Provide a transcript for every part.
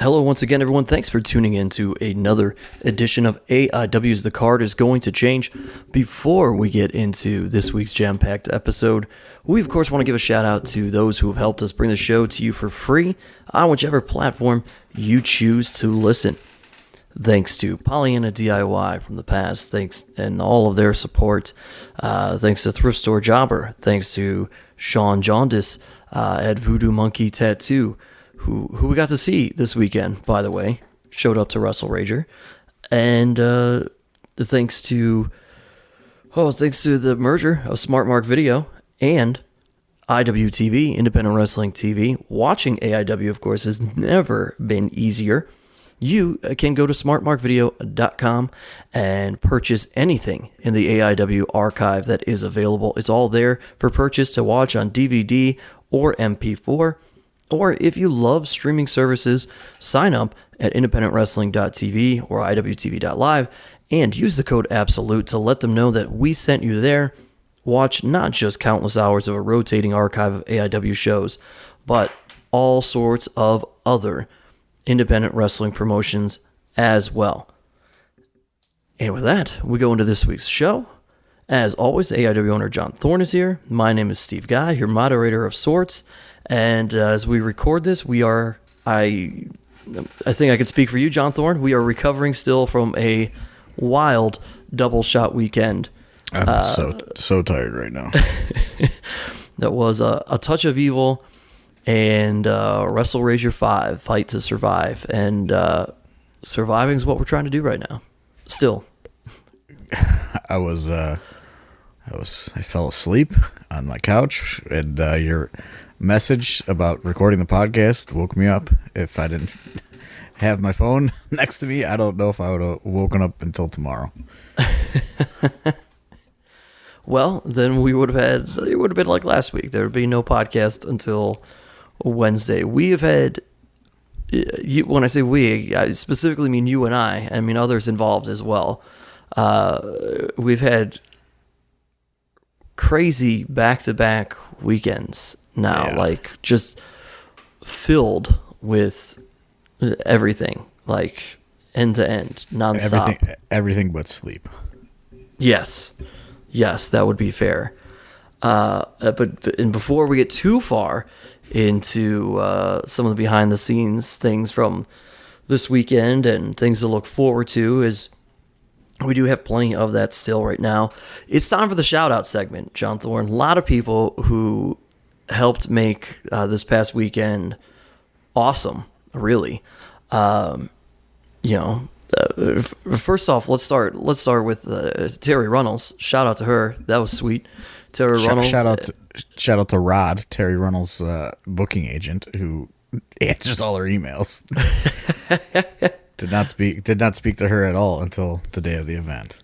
Hello once again, everyone. Thanks for tuning in to another edition of AIW's The Card is Going to Change. Before we get into this week's jam-packed episode, we of course want to give a shout out to those who have helped us bring the show to you for free on whichever platform you choose to listen. Thanks to Pollyanna DIY from the past, thanks and all of their support. Thanks to Thrift Store Jobber. Thanks to Sean Jaundice at Voodoo Monkey Tattoo, who we got to see this weekend, by the way, showed up to Wrestlerager. And thanks to the merger of Smart Mark Video and IWTV, Independent Wrestling TV. Watching AIW, of course, has never been easier. You can go to smartmarkvideo.com and purchase anything in the AIW archive that is available. It's all there for purchase to watch on DVD or MP4. Or if you love streaming services, sign up at independentwrestling.tv or iwtv.live and use the code ABSOLUTE to let them know that we sent you there. Watch not just countless hours of a rotating archive of AIW shows, but all sorts of other independent wrestling promotions as well. And with that, we go into this week's show. As always, AIW owner John Thorne is here. My name is Steve Guy, your moderator of sorts. And as we record this, I think I could speak for you, John Thorne. We are recovering still from a wild double shot weekend. I'm so tired right now. That was a Touch of Evil and Wrestlerager 5, Fight to Survive. And surviving is what we're trying to do right now. Still. I fell asleep on my couch, and your message about recording the podcast woke me up. If I didn't have my phone next to me, I don't know if I would have woken up until tomorrow. Well, then it would have been like last week. There would be no podcast until Wednesday. We have had, when I say we, I specifically mean you and I mean others involved as well. We've had crazy back-to-back weekends now, like just filled with everything, like end to end, nonstop. Everything but sleep. Yes, that would be fair. But before we get too far into some of the behind-the-scenes things from this weekend and things to look forward to, is we do have plenty of that still right now. It's time for the shout-out segment, John Thorne. A lot of people who helped make this past weekend awesome, really. First off, let's start with Terry Runnels. Shout out to her. That was sweet. Terry Runnels. Shout out to Rod, Terry Runnels' booking agent, who answers all her emails. Did not speak to her at all until the day of the event.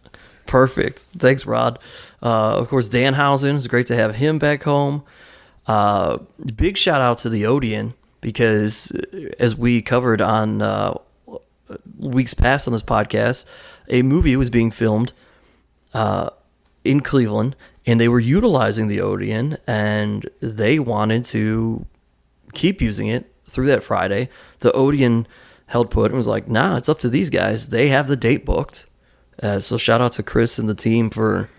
Perfect. Thanks, Rod. Of course, Danhausen. It's great to have him back home. Big shout out to the Odeon, because as we covered on weeks past on this podcast, a movie was being filmed in Cleveland, and they were utilizing the Odeon, and they wanted to keep using it through that Friday. The Odeon held put and was like, nah, it's up to these guys. They have the date booked. So shout out to Chris and the team for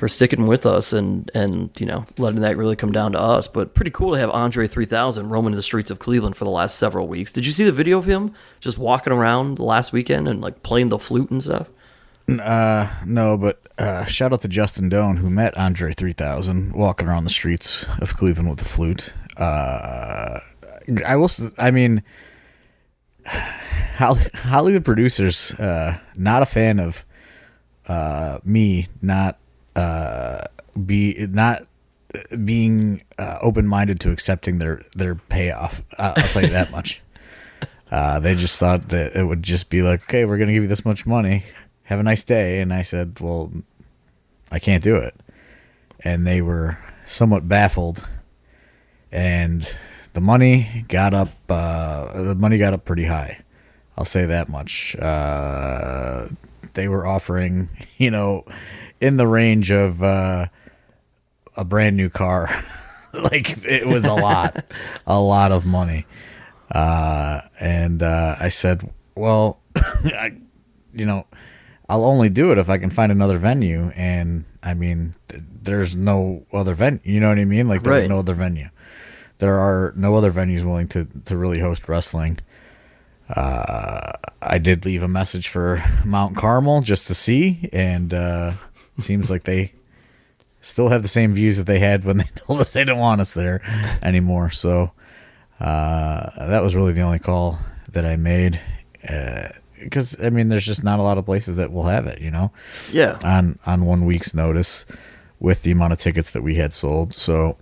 sticking with us and letting that really come down to us. But pretty cool to have Andre 3000 roaming the streets of Cleveland for the last several weeks. Did you see the video of him just walking around last weekend and like playing the flute and stuff? No, but shout out to Justin Doan, who met Andre 3000 walking around the streets of Cleveland with the flute. Hollywood producers, not a fan of me not being open-minded to accepting their payoff. I'll tell you that much. They just thought that it would just be like, okay, we're gonna give you this much money, have a nice day. And I said, well, I can't do it. And they were somewhat baffled, and the money got up pretty high. I'll say that much. They were offering, in the range of a brand new car. Like, it was a lot of money. And I said, well, I'll only do it if I can find another venue. And I mean, there's no other venue. You know what I mean? Like, there's Right. no other venue. There are no other venues willing to really host wrestling. I did leave a message for Mount Carmel just to see, and it seems like they still have the same views that they had when they told us they didn't want us there anymore. So that was really the only call that I made. Because I mean, there's just not a lot of places that will have it, Yeah. on 1 week's notice with the amount of tickets that we had sold. So,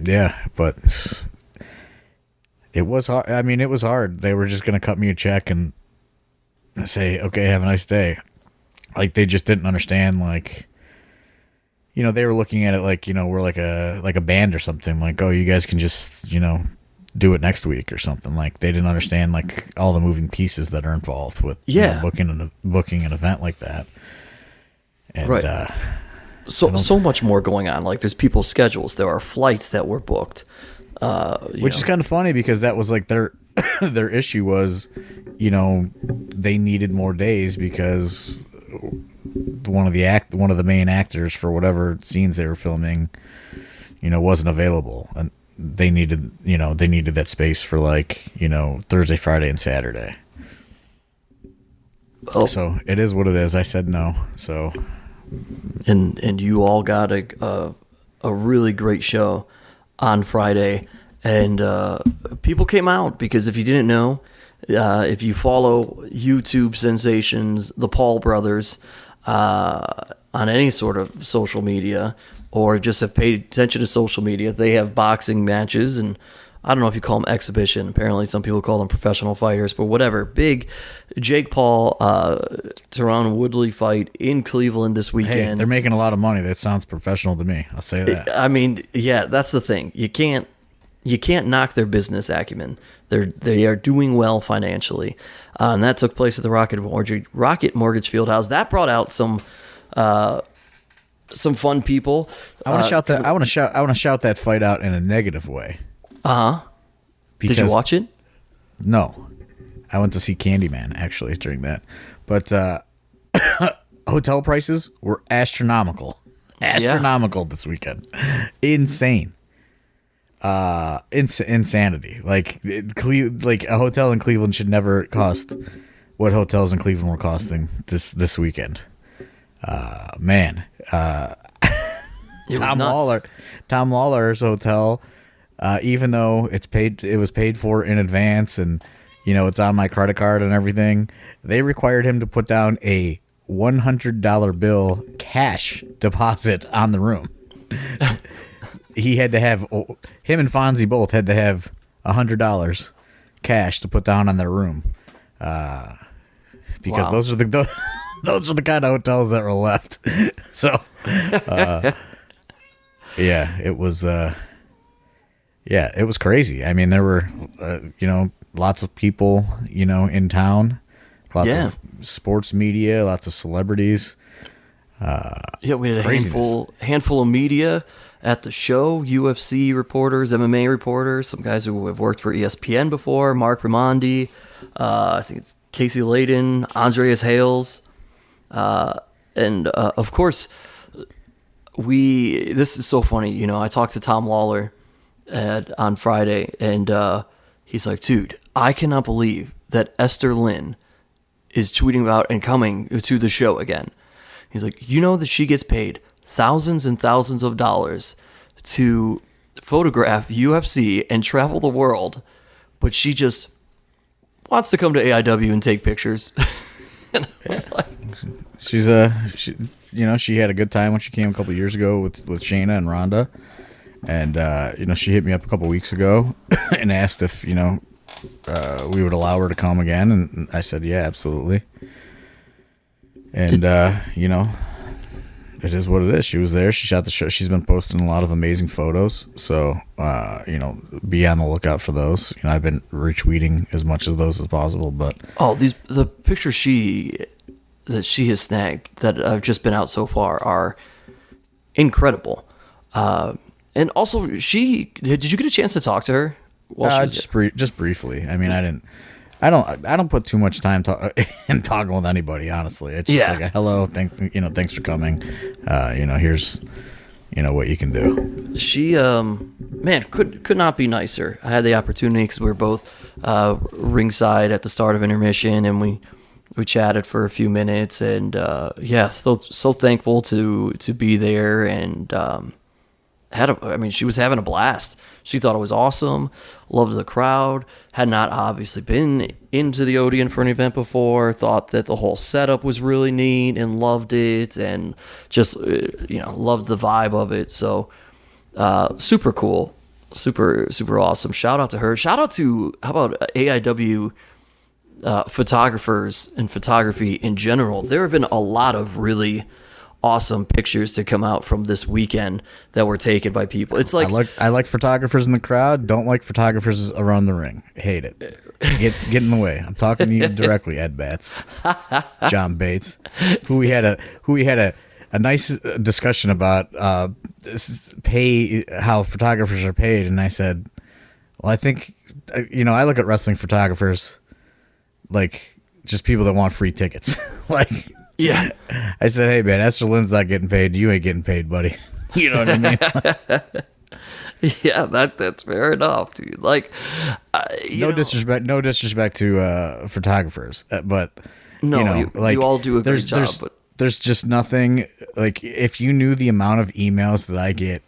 yeah, but it was hard. I mean, it was hard. They were just going to cut me a check and say, okay, have a nice day. Like, they just didn't understand, like, they were looking at it like, we're like a band or something. Like, oh, you guys can just, do it next week or something. Like, they didn't understand, like, all the moving pieces that are involved with booking an event like that. And, Right. So much more going on. Like, there's people's schedules. There are flights that were booked. Which is kind of funny because that was like their their issue was, they needed more days because one of the main actors for whatever scenes they were filming, wasn't available, and they needed that space for, like, Thursday, Friday, and Saturday. Oh. So it is what it is. I said no. So. And you all got a really great show on Friday, and people came out because if you didn't know, if you follow YouTube sensations, the Paul brothers, on any sort of social media, or just have paid attention to social media, they have boxing matches, and I don't know if you call them exhibition. Apparently, some people call them professional fighters, but whatever. Big Jake Paul, Teron Woodley fight in Cleveland this weekend. Hey, they're making a lot of money. That sounds professional to me. I'll say that. I mean, yeah, that's the thing. You can't knock their business acumen. They are doing well financially, and that took place at the Rocket Mortgage Fieldhouse. That brought out some fun people. I want to shout that. I want to shout that fight out in a negative way. Did you watch it? No, I went to see Candyman actually during that, but hotel prices were astronomical this weekend. Insane. Insanity. Like a hotel in Cleveland should never cost what hotels in Cleveland were costing this weekend. Man, It was nuts. Tom Lawler's hotel, even though it was paid for in advance, and it's on my credit card and everything, they required him to put down a $100 bill cash deposit on the room. He had to have, him and Fonzie both had to have $100 cash to put down on their room, because those are the kind of hotels that were left. So, yeah, it was crazy. I mean, there were, lots of people, in town, lots of sports media, lots of celebrities. Yeah, we had a handful of media at the show, UFC reporters, MMA reporters, some guys who have worked for ESPN before, Mark Raimondi, I think it's Casey Layden, Andreas Hales, and of course, this is so funny, I talked to Tom Lawler on Friday, and he's like, dude, I cannot believe that Esther Lynn is tweeting about and coming to the show again. He's like, that she gets paid thousands and thousands of dollars to photograph UFC and travel the world, but she just wants to come to AIW and take pictures. She had a good time when she came a couple of years ago with Shayna and Ronda, and she hit me up a couple of weeks ago and asked if we would allow her to come again, and I said, yeah, absolutely. And it is what it is. She was there. She shot the show. She's been posting a lot of amazing photos. So, be on the lookout for those. I've been retweeting as much of those as possible. But the pictures that she has snagged that have just been out so far are incredible. And also, did you get a chance to talk to her while she was just briefly. I mean, I don't put too much time in talking with anybody. Honestly, it's just like a hello, thanks for coming. Here's what you can do. She man, could not be nicer. I had the opportunity because we were both ringside at the start of intermission, and we chatted for a few minutes, and so thankful to be there, and she was having a blast. She thought it was awesome, loved the crowd, had not obviously been into the Odeon for an event before, thought that the whole setup was really neat and loved it, and just, loved the vibe of it. So, super cool, super, super awesome. Shout out to her. Shout out to, how about AIW photographers and photography in general. There have been a lot of really awesome pictures to come out from this weekend that were taken by people. It's like I like photographers in the crowd. Don't like photographers around the ring. Hate it. Get in the way. I'm talking to you directly, Ed Batts, John Bates, who we had a nice discussion about how photographers are paid, and I said, well, I think I look at wrestling photographers like just people that want free tickets, like. Yeah. I said, hey, man, Esther Lynn's not getting paid. You ain't getting paid, buddy. You know what I mean? Yeah, that's fair enough, dude. Like, no disrespect to photographers, but no, you all do a great job. But there's just nothing, like, if you knew the amount of emails that I get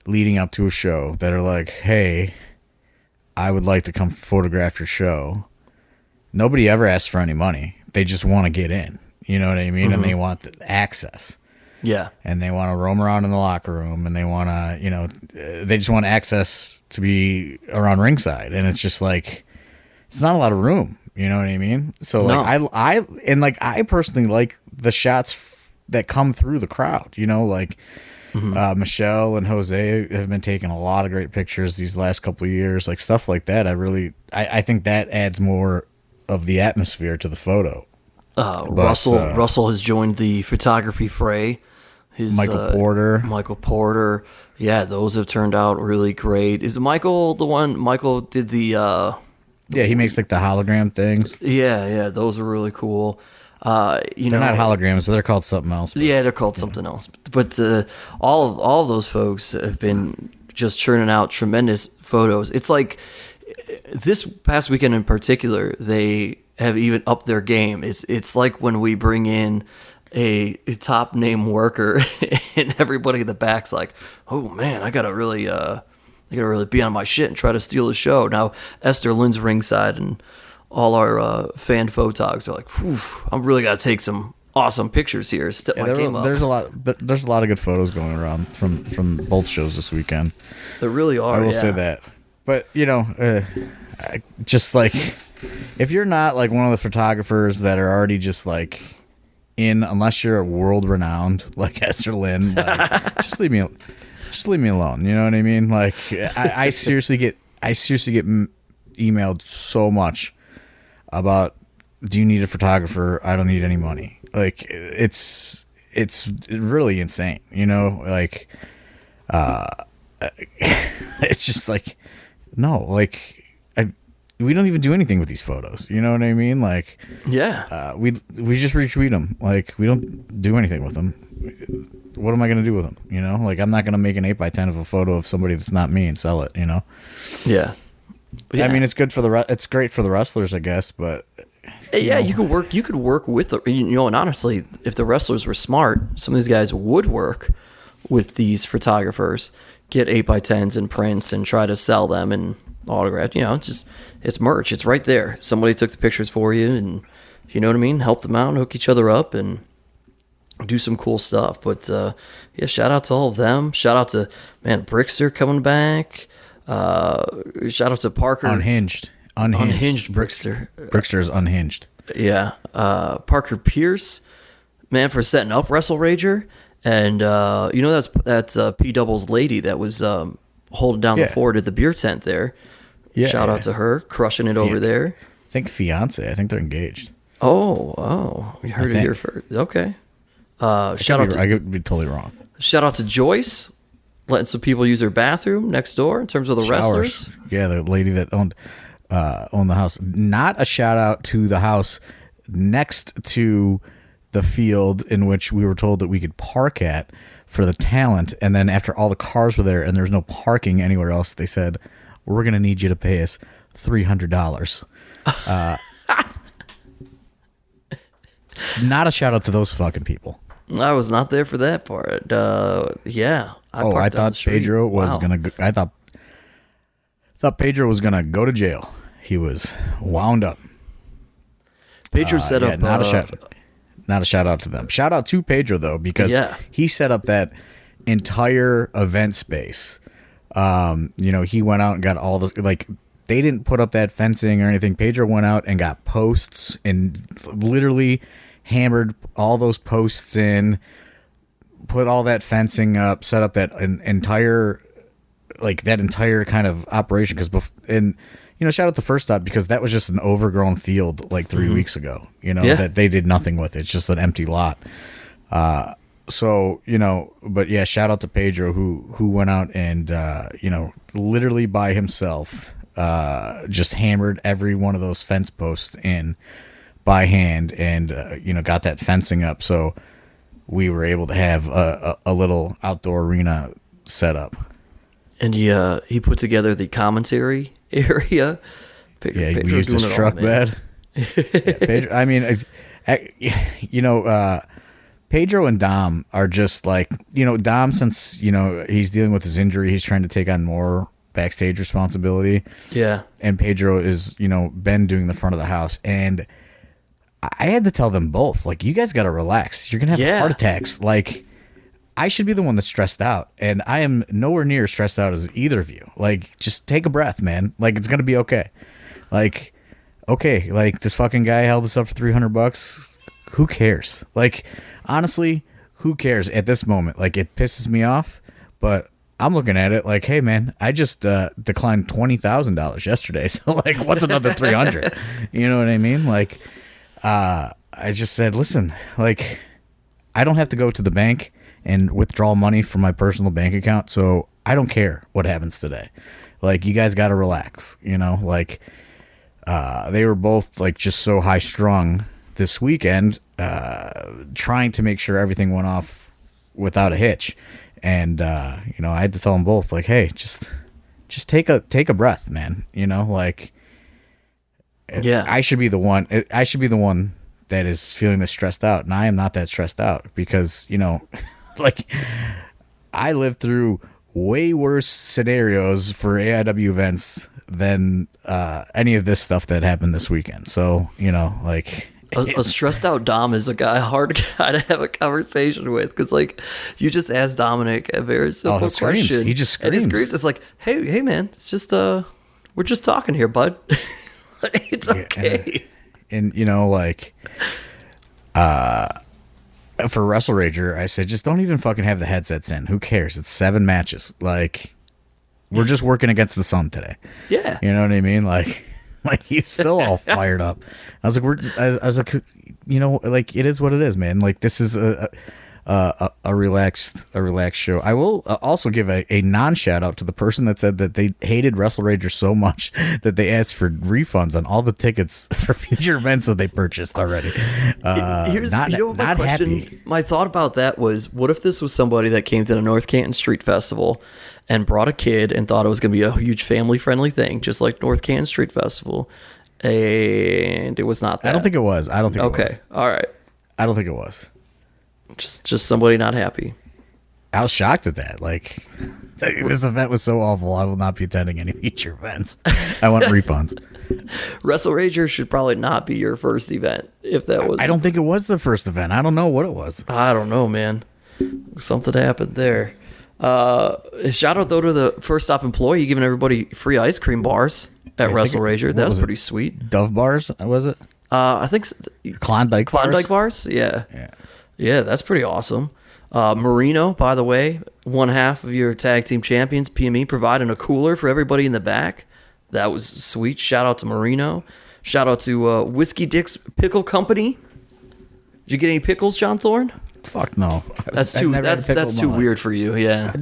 leading up to a show that are like, hey, I would like to come photograph your show. Nobody ever asks for any money. They just want to get in. You know what I mean? Mm-hmm. And they want the access. Yeah. And they want to roam around in the locker room, and they want to, they just want access to be around ringside. And it's just like, it's not a lot of room. You know what I mean? So like, I personally like the shots that come through the crowd, like, Michelle and Jose have been taking a lot of great pictures these last couple of years, like stuff like that. I think that adds more of the atmosphere to the photo. Russell has joined the photography fray. Michael Porter. Yeah, those have turned out really great. Is Michael the one? Michael did the. Yeah, he makes like the hologram things. Yeah, those are really cool. They're not holograms, they're called something else. Yeah, they're called something else. But all of those folks have been just churning out tremendous photos. It's like this past weekend in particular, they have even upped their game. It's like when we bring in a top name worker and everybody in the back's like, oh man, I gotta really be on my shit and try to steal the show. Now Esther Lynn's ringside, and all our fan photogs are like, I'm really gotta take some awesome pictures here. Step my game up. There's a lot of good photos going around from both shows this weekend. There really are. I will say that. But just like, if you're not like one of the photographers that are already just like unless you're world renowned like Esther Lynn, like, just leave me alone. You know what I mean? Like, I seriously get emailed so much about, do you need a photographer? I don't need any money. Like, it's really insane. Like, it's just like, no, like, we don't even do anything with these photos. You know what I mean? Like, yeah, we just retweet them. Like, we don't do anything with them. What am I gonna do with them? Like, I'm not gonna make an 8x10 of a photo of somebody that's not me and sell it. Yeah. I mean, it's good for it's great for the wrestlers, I guess. But yeah, you could work with the, and honestly, if the wrestlers were smart, some of these guys would work with these photographers, get 8x10s and prints, and try to sell them and autographed. It's merch. It's right there. Somebody took the pictures for you, and you know what I mean? Help them out, hook each other up, and do some cool stuff. But yeah, shout out to all of them. Shout out to Brickster coming back. Shout out to Parker. Unhinged Brickster. Brickster is unhinged. Yeah. Parker Pierce, man, for setting up Wrestlerager. And that's P Double's lady that was holding down the fort at the beer tent there. Yeah, shout out to her, crushing it over there. I think fiance. I think they're engaged. Oh, you heard it here first. Okay. I could be totally wrong. Shout out to Joyce. letting some people use their bathroom next door in terms of the Showers. wrestlers. Yeah, the lady that owned the house. Not a shout out to the house next to the field in which we were told that we could park at for the talent. And then after all the cars were there and there's no parking anywhere else, they said, we're going to need you to pay us $300. Not a shout out to those fucking people. I was not there for that part. Yeah. I thought Pedro was going to, I thought Pedro was going to go to jail. He was wound up. Pedro set up. Not a shout out to them. Shout out to Pedro though, because he set up that entire event space. He went out and got all the, like, they didn't put up that fencing or anything. Pedro went out and got posts and literally hammered all those posts in, put all that fencing up, set up that entire kind of operation. Shout out the First Stop, because that was just an overgrown field like 3 weeks ago, that they did nothing with. It's just an empty lot. But yeah, shout out to Pedro who went out and, literally by himself, just hammered every one of those fence posts in by hand and, got that fencing up. So we were able to have a little outdoor arena set up. And he put together the commentary area. We used his truck bed. Pedro, Pedro and Dom are just like, Dom, since, he's dealing with his injury, he's trying to take on more backstage responsibility. Yeah. And Pedro is, been doing the front of the house. And I had to tell them both, like, you guys got to relax. You're going to have heart attacks. Like, I should be the one that's stressed out. And I am nowhere near as stressed out as either of you. Like, just take a breath, man. Like, it's going to be okay. Like, okay, like, this fucking guy held us up for $300. Who cares? Like, honestly, who cares at this moment? Like, it pisses me off, but I'm looking at it like, hey, man, I just declined $20,000 yesterday. So, like, what's another $300? You know what I mean? Like, I just said, listen, like, I don't have to go to the bank and withdraw money from my personal bank account, so I don't care what happens today. Like, you guys got to relax, like, they were both, like, just so high strung this weekend, trying to make sure everything went off without a hitch. And, I had to tell them both, like, hey, just take a breath, man. Like, yeah, I should be the one that is feeling this stressed out. And I am not that stressed out because, like, I lived through way worse scenarios for AIW events than any of this stuff that happened this weekend. So, like, a stressed out Dom is a hard guy to have a conversation with, because, like, you just asked Dominic a very simple question. He just screams. And he screams. It's like, hey, man, it's just we're just talking here, bud. It's okay. And like, for Wrestlerager, I said, just don't even fucking have the headsets in. Who cares? It's 7 matches. Like, we're just working against the sun today. Yeah. You know what I mean? Like he's still all fired up. I was like, I was like, like, it is what it is, man. Like, this is a relaxed show. I will also give a non shout out to the person that said that they hated Wrestlerager so much that they asked for refunds on all the tickets for future events that they purchased already. Here's my question. Happy. My thought about that was, what if this was somebody that came to the North Canton Street Festival and brought a kid and thought it was going to be a huge family-friendly thing, just like North Canton Street Festival, and it was not that? I don't think it was. Okay, all right. I don't think it was. Just somebody not happy. I was shocked at that. Like, this event was so awful, I will not be attending any future events. I want refunds. Wrestlerager should probably not be your first event, if that was. I don't think it was the first event. I don't know what it was. I don't know, man. Something happened there. Shout out, though, to the First Stop employee giving everybody free ice cream bars at Wrestlerager. That was pretty sweet. Dove bars, was it? I think Klondike bars. Yeah, that's pretty awesome. Marino, by the way, one half of your tag team champions, PME, providing a cooler for everybody in the back. That was sweet. Shout out to Marino. Shout out to Whiskey Dick's Pickle Company. Did you get any pickles, John Thorne? Fuck no. That's I've too never had a that's pickle that's in too my weird life. for you. Yeah.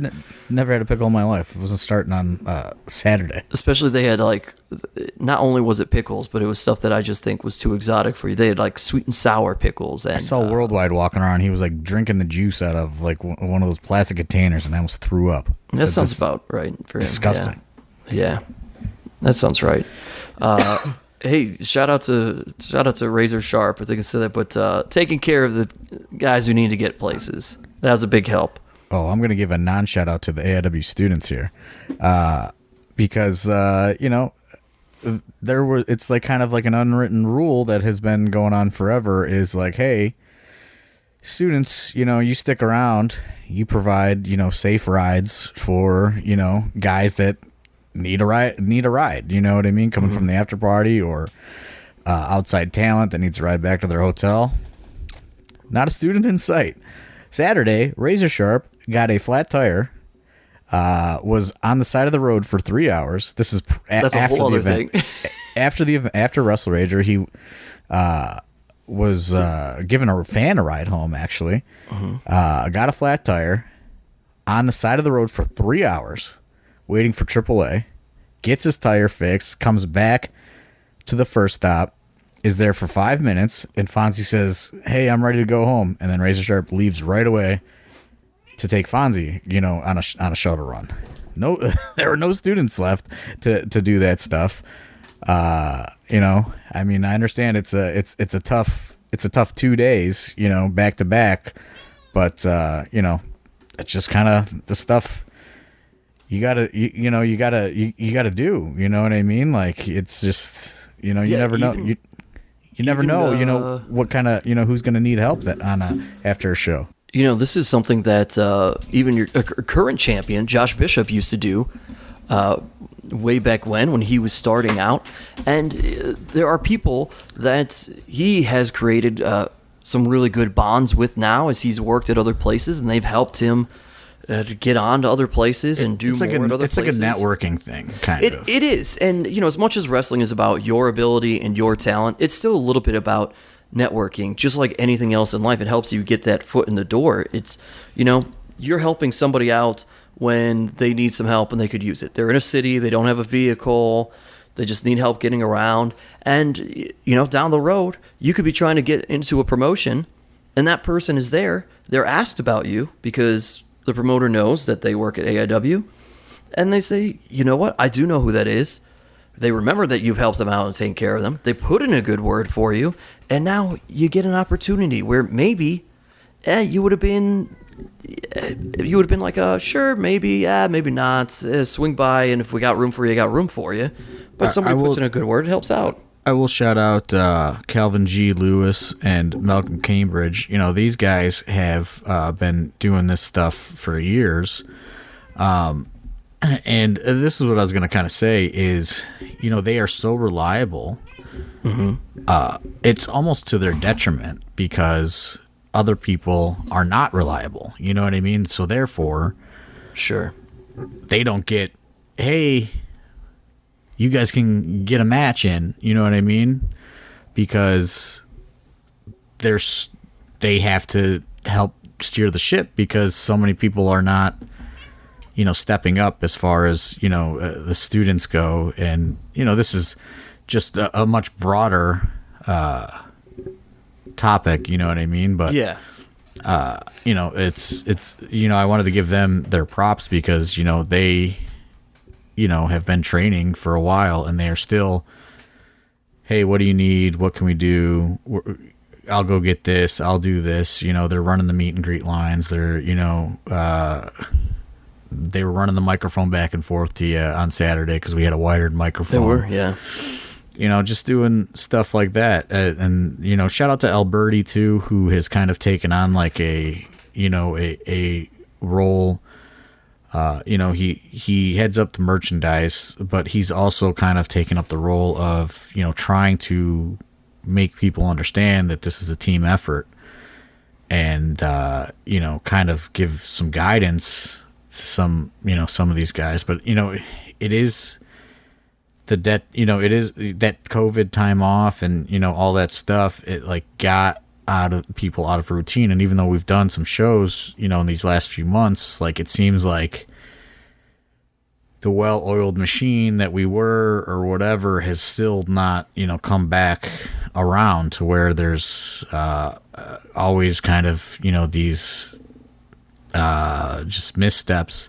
Never had a pickle in my life. It wasn't starting on Saturday. Especially they had like, not only was it pickles, but it was stuff that I just think was too exotic for you. They had like sweet and sour pickles. And I saw Worldwide walking around. He was like drinking the juice out of like one of those plastic containers, and I almost threw up. that sounds about right for him. disgusting. Yeah, that sounds right. Hey, shout out to Razor Sharp. I think I said that, but taking care of the guys who need to get places. That was a big help. Oh, I'm going to give a non-shout out to the AIW students here, because it's like kind of like an unwritten rule that has been going on forever. Is like, hey, students, you stick around, you provide safe rides for guys that need a ride. You know what I mean? Coming from the after party or outside talent that needs a ride back to their hotel. Not a student in sight. Saturday, Razor Sharp got a flat tire, was on the side of the road for 3 hours. This is That's a after whole the other event. thing. After Wrestlerager, he was giving a fan a ride home, actually. Got a flat tire on the side of the road for 3 hours, waiting for AAA, gets his tire fixed, comes back to the first stop, is there for 5 minutes, and Fonzie says, hey, I'm ready to go home. And then Razor Sharp leaves right away to take Fonzie, on a shuttle run. No, there were no students left to do that stuff. I mean, I understand it's a tough 2 days, back to back, but it's just kind of the stuff you gotta do. You know what I mean? Like, it's just you never know. You never know. What kind of who's gonna need help after a show. This is something that even your current champion, Josh Bishop, used to do way back when he was starting out. And there are people that he has created some really good bonds with now as he's worked at other places, and they've helped him to get on to other places and do more at other places. It's like a networking thing, kind of. It is. And, as much as wrestling is about your ability and your talent, it's still a little bit about networking. Just like anything else in life, it helps you get that foot in the door. It's, you're helping somebody out when they need some help and they could use it. They're in a city, they don't have a vehicle, they just need help getting around. And, down the road, you could be trying to get into a promotion, and that person is there. They're asked about you because the promoter knows that they work at AIW, and they say, you know what, I do know who that is. They remember that you've helped them out and taken care of them. They put in a good word for you, and now you get an opportunity where maybe you would have been like, sure, maybe, maybe not. Swing by, and if we got room for you, got room for you. But somebody puts in a good word, it helps out. I will shout out Calvin G. Lewis and Malcolm Cambridge. These guys have been doing this stuff for years. And this is what I was going to kind of say is, they are so reliable. It's almost to their detriment because other people are not reliable. You know what I mean? So therefore, sure, they don't get, hey, you guys can get a match in, you know what I mean? Because they have to help steer the ship because so many people are not, stepping up as far as, the students go. And, this is just a much broader topic, you know what I mean? But, yeah. It's I wanted to give them their props because, they have been training for a while and they are still, hey, what do you need? What can we do? I'll go get this. I'll do this. They're running the meet and greet lines. They're, they were running the microphone back and forth to you on Saturday because we had a wired microphone. They were, yeah. Just doing stuff like that. And, shout out to Alberti too, who has kind of taken on like a role. He heads up the merchandise, but he's also kind of taken up the role of, trying to make people understand that this is a team effort and, kind of give some guidance to some of these guys. But, it is it is that COVID time off and, all that stuff. It like got people out of routine. And even though we've done some shows, in these last few months, like, it seems like the well-oiled machine that we were or whatever has still not, come back around to where there's always kind of, these just missteps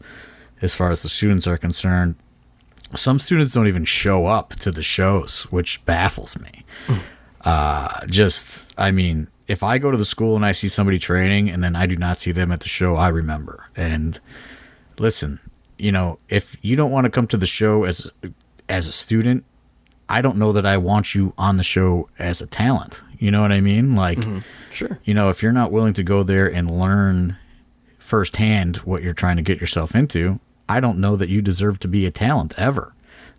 as far as the students are concerned. Some students don't even show up to the shows, which baffles me. If I go to the school and I see somebody training and then I do not see them at the show, I remember. And listen, if you don't want to come to the show as a student, I don't know that I want you on the show as a talent. You know what I mean? Like, Sure. If you're not willing to go there and learn firsthand what you're trying to get yourself into, I don't know that you deserve to be a talent ever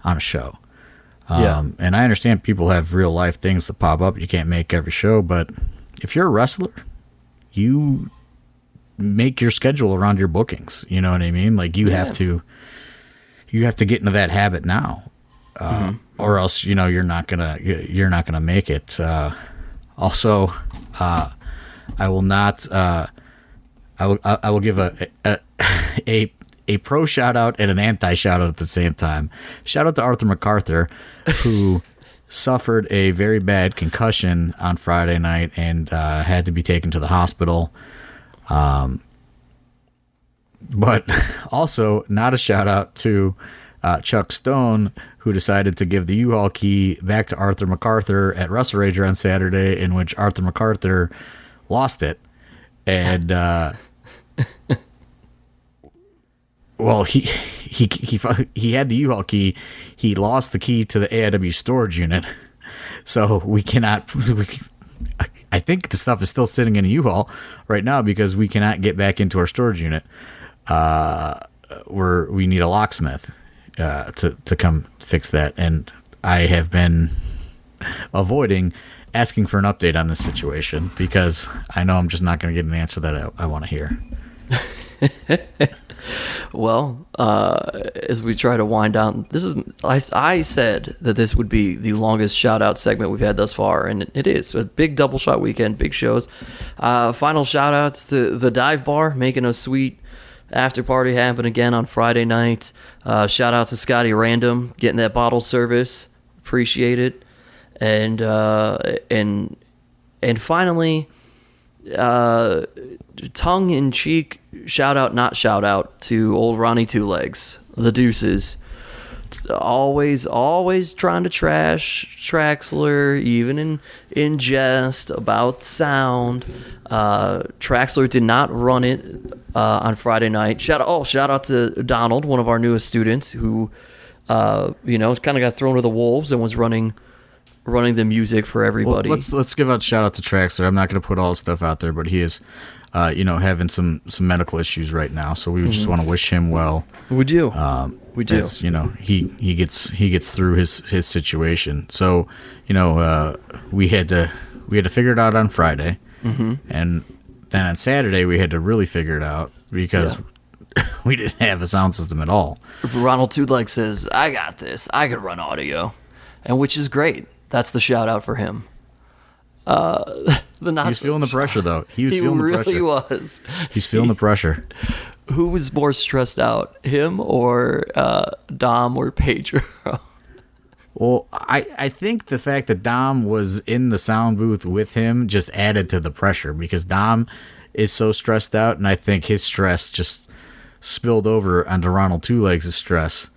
on a show. And I understand people have real life things that pop up. You can't make every show, but if you're a wrestler, you make your schedule around your bookings. You know what I mean? Like, you have to get into that habit now, or else you're not gonna make it. Also, I will not. I will give a pro shout out and an anti shout out at the same time. Shout out to Arthur MacArthur, who suffered a very bad concussion on Friday night and had to be taken to the hospital. But also not a shout out to Chuck Stone, who decided to give the U-Haul key back to Arthur MacArthur at Wrestlerager on Saturday, in which Arthur MacArthur lost it. And well, he had the U-Haul key. He lost the key to the AIW storage unit, so we cannot. I think the stuff is still sitting in a U-Haul right now because we cannot get back into our storage unit. We need a locksmith to come fix that, and I have been avoiding asking for an update on this situation because I know I'm just not going to get an answer that I want to hear. Well, as we try to wind down, I said that this would be the longest shout-out segment we've had thus far, and it is. A big double shot weekend, big shows. Final shout-outs to the Dive Bar, making a sweet after party happen again on Friday night. Shout-out to Scotty Random, getting that bottle service. Appreciate it. And finally, tongue-in-cheek shout-out, not shout-out, to old Ronnie Two Legs, the Deuces. Always trying to trash Traxler, even in jest about sound. Traxler did not run it on Friday night. Shout out to Donald, one of our newest students, who kind of got thrown to the wolves and was running the music for everybody. Well, let's give a shout out to Traxler. I'm not going to put all his stuff out there, but he is, having some medical issues right now. So we just want to wish him well. We do. We do. As, he gets through his situation. So we had to figure it out on Friday, and then on Saturday we had to really figure it out because we didn't have a sound system at all. Ronald Two Legs says, "I got this. I can run audio," and which is great. That's the shout out for him. He's feeling the pressure, though. He really was. He's feeling the pressure. Who was more stressed out, him or Dom or Pedro? Well, I think the fact that Dom was in the sound booth with him just added to the pressure because Dom is so stressed out, and I think his stress just spilled over onto Ronald Two Legs' stress.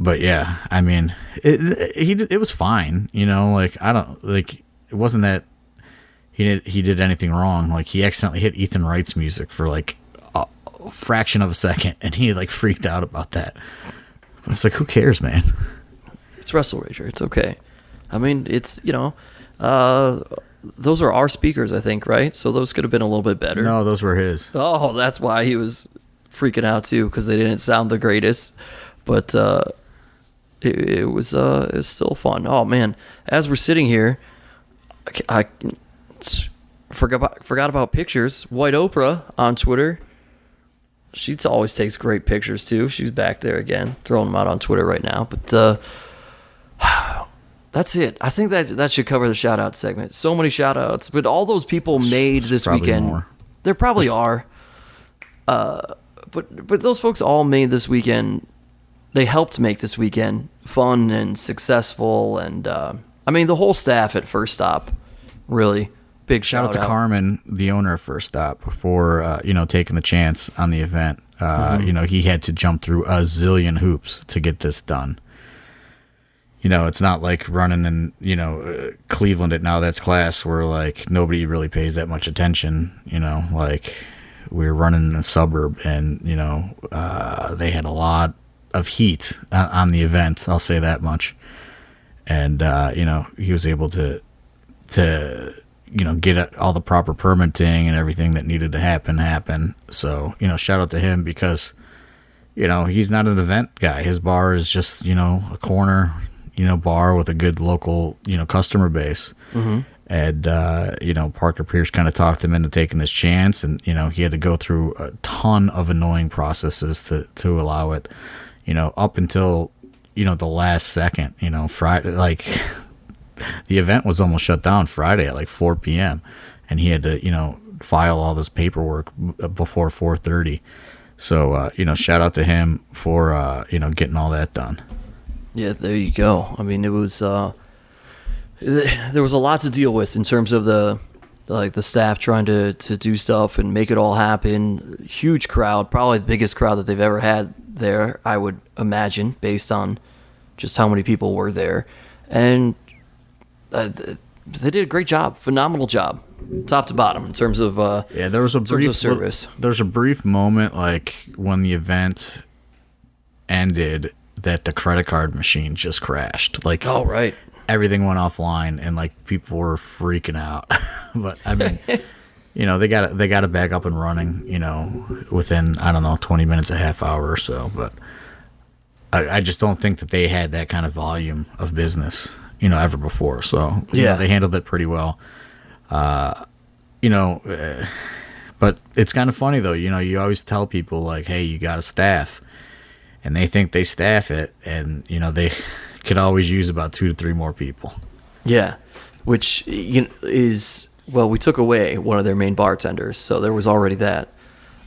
But yeah, I mean, it was fine, it wasn't that he did anything wrong. Like, he accidentally hit Ethan Wright's music for like a fraction of a second, and he like freaked out about that. But it's like, who cares, man? It's Wrestlerager. It's okay. I mean, it's those are our speakers, I think, right? So those could have been a little bit better. No, those were his. Oh, that's why he was freaking out too, because they didn't sound the greatest. But it was still fun. Oh man, as we're sitting here, I forgot about pictures. White Oprah on Twitter. She always takes great pictures too. She's back there again, throwing them out on Twitter right now. But That's it. I think that should cover the shout out segment. So many shout outs, but all those people made this weekend. More. There probably are. But those folks all made this weekend. They helped make this weekend fun and successful, and I mean the whole staff at First Stop. Really big Shout out to Carmen, the owner of First Stop, for taking the chance on the event. He had to jump through a zillion hoops to get this done. It's not like running in, Cleveland at Now That's Class where, like, nobody really pays that much attention, like, we're running in a suburb and, they had a lot of heat on the event, I'll say that much. And, he was able to get all the proper permitting and everything that needed to happen. So, shout out to him because, he's not an event guy. His bar is just, a corner, bar with a good local, customer base. Mm-hmm. And, Parker Pierce kind of talked him into taking this chance. And, he had to go through a ton of annoying processes to allow it, up until, the last second, Friday, like the event was almost shut down Friday at like 4 p.m. And he had to, file all this paperwork before 4:30. So, shout out to him for, getting all that done. Yeah, there you go. I mean, it was there was a lot to deal with in terms of the staff trying to do stuff and make it all happen. Huge crowd, probably the biggest crowd that they've ever had there, I would imagine, based on just how many people were there. And they did a great job, phenomenal job, top to bottom in terms of there was a brief service. There's a brief moment like when the event ended that the credit card machine just crashed. Like, oh right, everything went offline and like people were freaking out. But I mean, they got it back up and running. Within 20 minutes, a half hour or so. But I just don't think that they had that kind of volume of business, ever before. So they handled it pretty well. But it's kind of funny though. You always tell people like, hey, you got a staff. And they think they staff it, and they could always use about 2 to 3 more people. Yeah, which is we took away one of their main bartenders, so there was already that.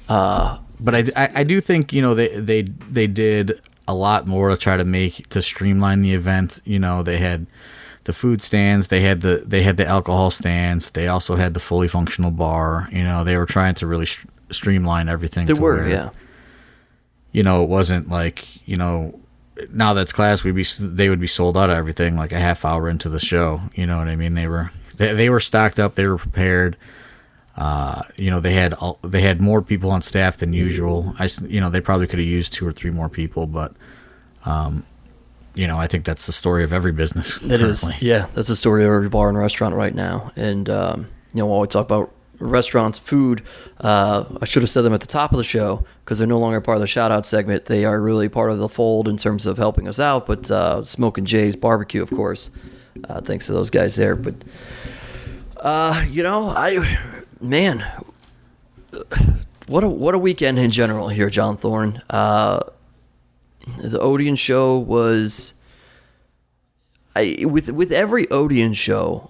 But I do think they did a lot more to try to streamline the event. They had the food stands, they had the alcohol stands, they also had the fully functional bar. They were trying to really streamline everything. It wasn't like, Now That's Class, they would be sold out of everything like a half hour into the show. You know what I mean? They were stocked up. They were prepared. They had more people on staff than usual. They probably could have used 2 or 3 more people, but I think that's the story of every business. It is. Yeah, that's the story of every bar and restaurant right now. And while we talk about restaurants, food, I should have said them at the top of the show because they're no longer part of the shout out segment. They are really part of the fold in terms of helping us out, but Smokin' Jay's Barbecue, of course, thanks to those guys there. But what a weekend in general here, John Thorne. The Odeon show was with every Odeon show,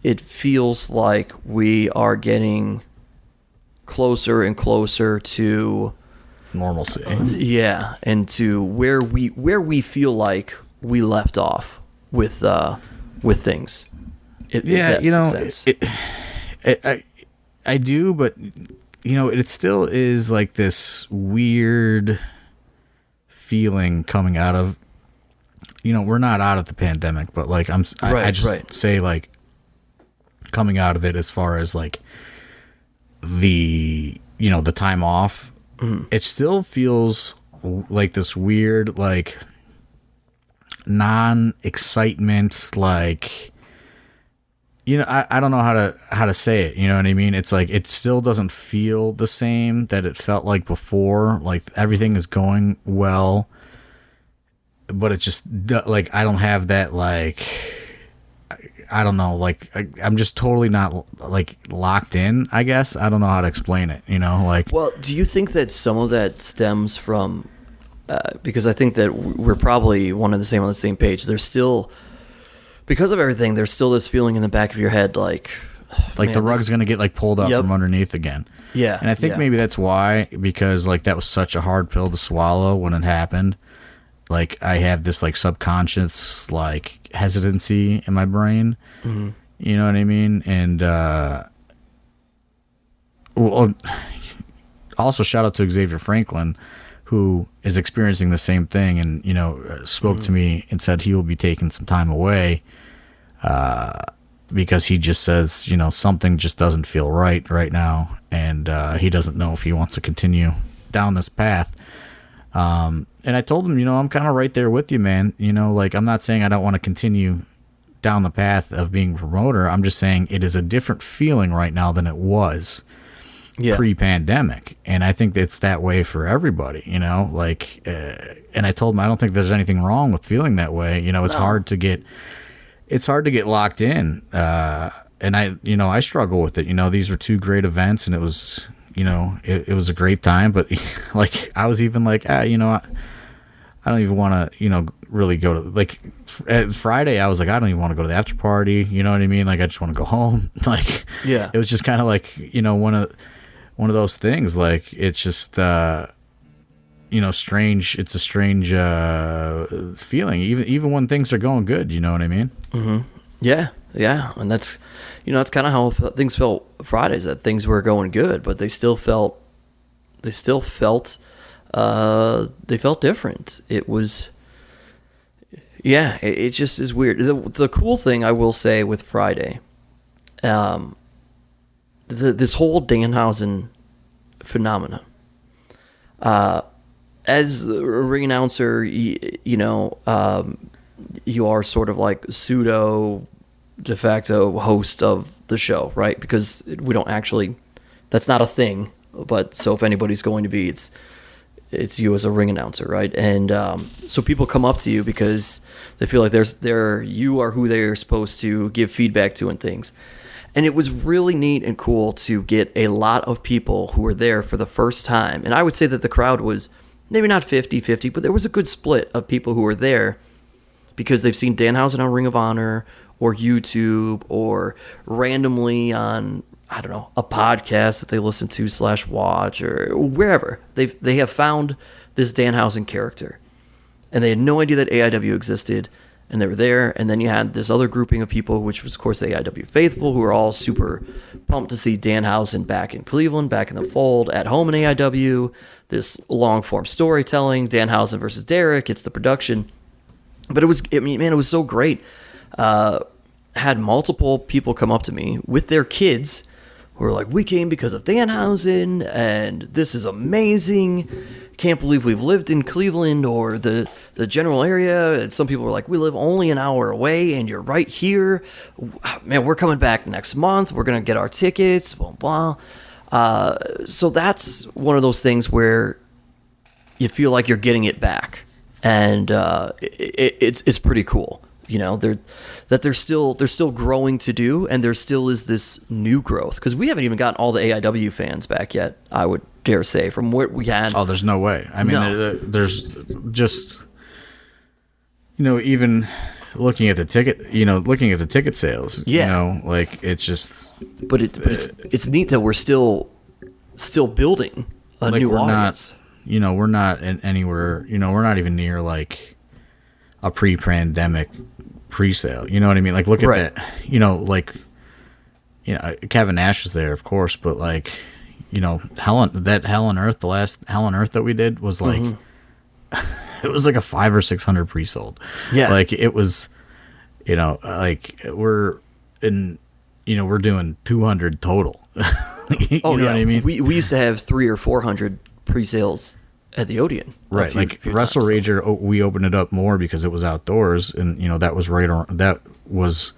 it feels like we are getting closer and closer to normalcy. And to where we feel like we left off with things. I do, but it still is like this weird feeling coming out of. We're not out of the pandemic, but like I just say like. Coming out of it as far as like the time off, it still feels like this weird like non-excitement, like I don't know how to say it, you know what I mean? It's like it still doesn't feel the same that it felt like before. Like everything is going well, but it's just like I don't have that like I don't know, like I'm just totally not like locked in, I guess. I don't know how to explain it, like. Well, do you think that some of that stems from because I think that we're probably on the same page. There's still because of everything, there's still this feeling in the back of your head, like man, the rug's going to get like pulled up from underneath again. Yeah. And I think maybe that's why, because like that was such a hard pill to swallow when it happened. Like I have this like subconscious like hesitancy in my brain. Mm-hmm. You know what I mean? And well, also shout out to Xavier Franklin, who is experiencing the same thing, and spoke to me and said he will be taking some time away because he just says something just doesn't feel right now, and he doesn't know if he wants to continue down this path. And I told him, I'm kind of right there with you, man. Like I'm not saying I don't want to continue down the path of being a promoter. I'm just saying it is a different feeling right now than it was pre-pandemic, and I think it's that way for everybody. And I told him I don't think there's anything wrong with feeling that way. It's hard to get locked in, and I struggle with it. These were two great events, and it was it was a great time, but like I was even like I don't even want to really go to like Friday. I was like I don't even want to go to the after party. You know what I mean? Like I just want to go home. Like it was just kind of like one of those things. Like it's just strange. It's a strange feeling, even when things are going good. You know what I mean? Mm-hmm. Yeah, and that's that's kind of how things felt Fridays. That things were going good, but they felt different. It was, it just is weird. The cool thing I will say with Friday, this whole Danhausen phenomena. As a ring announcer, you are sort of like pseudo de facto host of the show, right? Because we don't actually, that's not a thing. But so if anybody's going to be, it's you as a ring announcer, right? And so people come up to you because they feel like you are who they're supposed to give feedback to and things. And it was really neat and cool to get a lot of people who were there for the first time. And I would say that the crowd was maybe not 50-50, but there was a good split of people who were there because they've seen Danhausen on Ring of Honor or YouTube or randomly on, I don't know, a podcast that they listen to / watch or wherever. They have found this Danhausen character. And they had no idea that AIW existed. And they were there, and then you had this other grouping of people, which was, of course, the AIW faithful, who were all super pumped to see Danhausen back in Cleveland, back in the fold, at home in AIW, this long-form storytelling, Danhausen versus Derek, it's the production. But it was so great. Had multiple people come up to me with their kids who were like, we came because of Danhausen, and this is amazing. Can't believe we've lived in Cleveland or the general area. And some people were like, we live only an hour away and you're right here. Man, we're coming back next month. We're going to get our tickets, blah, blah. So that's one of those things where you feel like you're getting it back. And it's pretty cool. They're still growing to do, and there still is this new growth because we haven't even gotten all the AIW fans back yet. I would dare say from what we had. Oh, there's no way. I mean, there's just even looking at the ticket sales. Yeah, like it's just. But it's neat that we're still building a new audience. We're not anywhere. We're not even near like a pre-pandemic pre-sale. You know what I mean? Like look at that. Kevin Nash was there, of course, but like, Hell on Earth, the last Hell on Earth that we did was like, it was like a 500 or 600 pre-sold. Yeah. Like it was, like we're doing 200 total. You know what I mean? We used to have 300 or 400 pre-sales at the Odeon. Right. Like Wrestlerager, we opened it up more because it was outdoors, and that was that was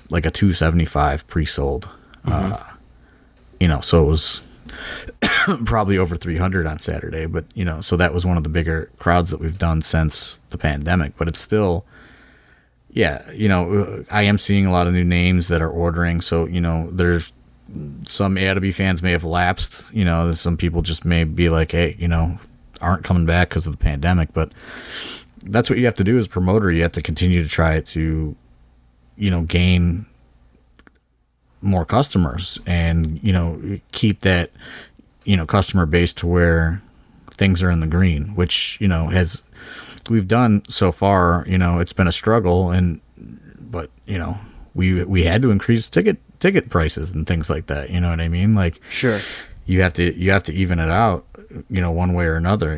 like a 275 pre-sold. So it was probably over 300 on Saturday, but so that was one of the bigger crowds that we've done since the pandemic. But it's still, I am seeing a lot of new names that are ordering. So there's some AIW fans may have lapsed. Some people just may be like, hey, aren't coming back because of the pandemic. But that's what you have to do as a promoter. You have to continue to try to gain more customers and, keep that, customer base to where things are in the green, which, we've done so far. It's been a struggle, but we had to increase ticket prices and things like that. You know what I mean? Like, sure, you have to even it out, one way or another.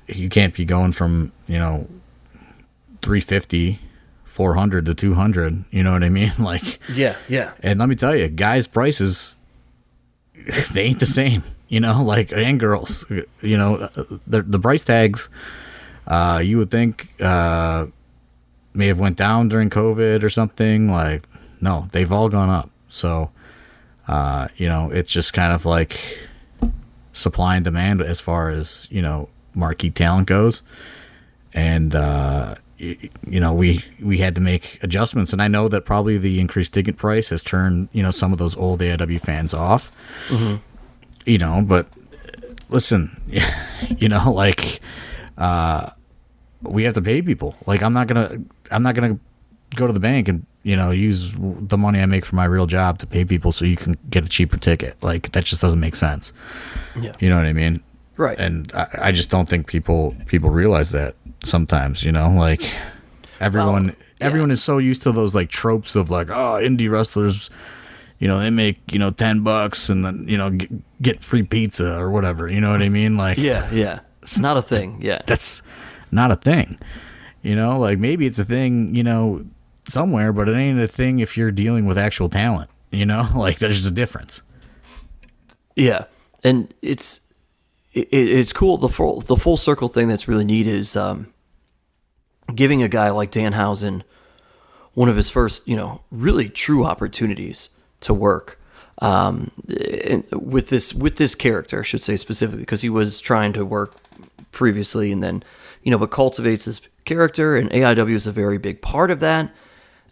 You can't be going from, 350, 400 to 200. You know what I mean? Like, yeah. And let me tell you, guys' prices, they ain't the same. Like, and girls, the price tags, you would think may have went down during COVID or something. Like, no, they've all gone up. So, it's just kind of like supply and demand as far as, marquee talent goes. And, we had to make adjustments. And I know that probably the increased ticket price has turned, some of those old AIW fans off. Mm-hmm. But listen, like, we have to pay people. Like, I'm not gonna go to the bank and, use the money I make from my real job to pay people so you can get a cheaper ticket. Like, that just doesn't make sense. Yeah. You know what I mean? Right. And I just don't think people realize that sometimes, like everyone is so used to those like tropes of like, oh, indie wrestlers, they make, $10 and then, get free pizza or whatever. You know what I mean? Like, yeah. It's not a thing. Yeah. That's not a thing. Like maybe it's a thing, somewhere, but it ain't a thing if you're dealing with actual talent, like there's just a difference. Yeah. And it's cool. The full circle thing that's really neat is giving a guy like Danhausen one of his first, really true opportunities to work with this character, I should say specifically, because he was trying to work previously and then, but cultivates his character, and AIW is a very big part of that.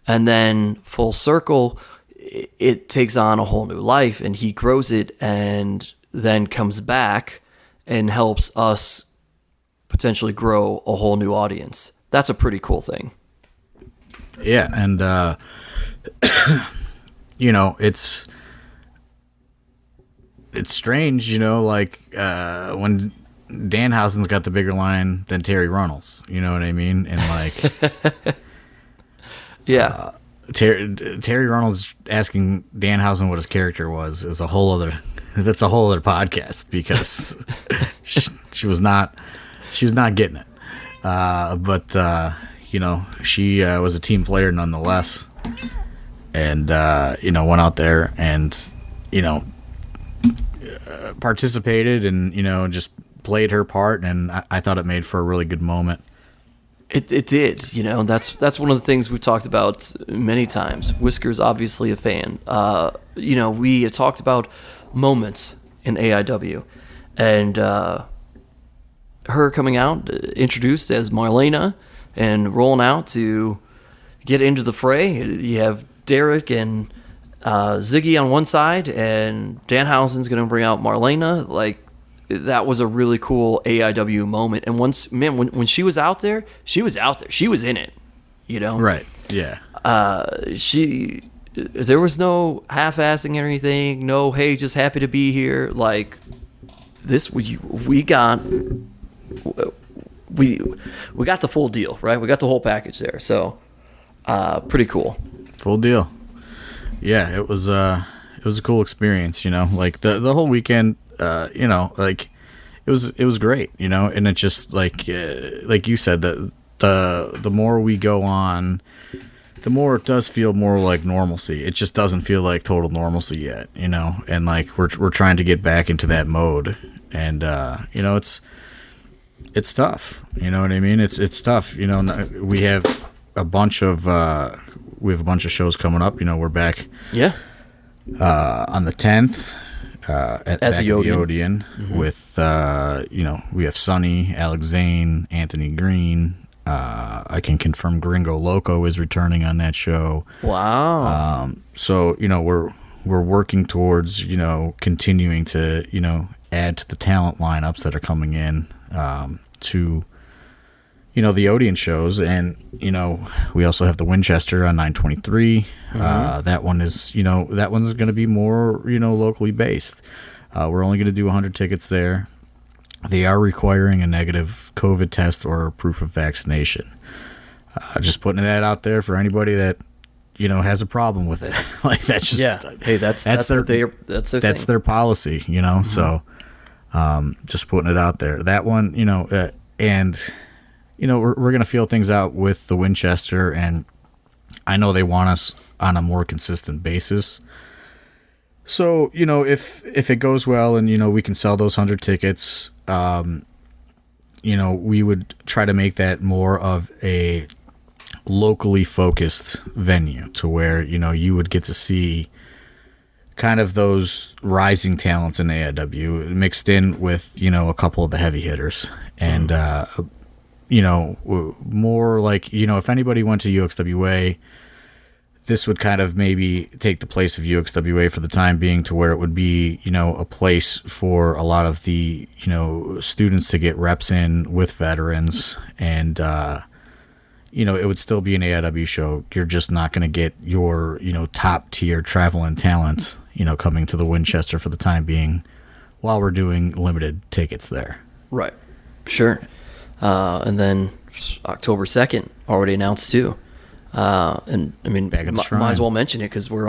And then full circle, it takes on a whole new life, and he grows it and then comes back and helps us potentially grow a whole new audience. That's a pretty cool thing. Yeah, and it's strange, like when Danhausen's got the bigger line than Terry Runnels. You know what I mean? And like, yeah, Terry Runnels asking Danhausen what his character was is a whole other podcast, because she was not getting it. But she was a team player nonetheless, and went out there and participated and just played her part, and I thought it made for a really good moment. It did, that's one of the things we've talked about many times. Whisker's obviously a fan. We have talked about moments in AIW, and her coming out, introduced as Marlena, and rolling out to get into the fray. You have Derek and Ziggy on one side, and Danhausen's going to bring out Marlena. Like, that was a really cool AIW moment. And when she was out there, she was out there. She was in it, Right. Yeah. There was no half-assing or anything. No, hey, just happy to be here. Like, this, we got the full deal, right? We got the whole package there. So, pretty cool. Full deal. Yeah, it was a cool experience, like the whole weekend, like it was great, and it just like you said, that the more we go on, the more it does feel more like normalcy. It just doesn't feel like total normalcy yet, and like we're trying to get back into that mode, and it's tough, you know what I mean? It's tough, we have a bunch of shows coming up, we're back on the 10th at the Odeon, mm-hmm. with we have Sonny, Alex Zane, Anthony Green. I can confirm Gringo Loco is returning on that show. Wow. So we're working towards continuing to add to the talent lineups that are coming in, to the Odeon shows, and we also have the Winchester on 923. That one is that one's going to be more locally based. We're only going to do 100 tickets there. They are requiring a negative COVID test or proof of vaccination. Just putting that out there for anybody that has a problem with it. Like that's just Hey, that's their policy. So just putting it out there. That one, and we're gonna feel things out with the Winchester, and I know they want us on a more consistent basis. So if it goes well and we can sell those 100 tickets, we would try to make that more of a locally focused venue to where you would get to see kind of those rising talents in AIW mixed in with a couple of the heavy hitters, and more like if anybody went to UXWA, this would kind of maybe take the place of UXWA for the time being, to where it would be a place for a lot of the students to get reps in with veterans, and it would still be an AIW show. You're just not going to get your, top tier traveling talents, coming to the Winchester for the time being while we're doing limited tickets there. Right. Sure. And then October 2nd, already announced too. And I mean, back at the Shrine. Might as well mention it because we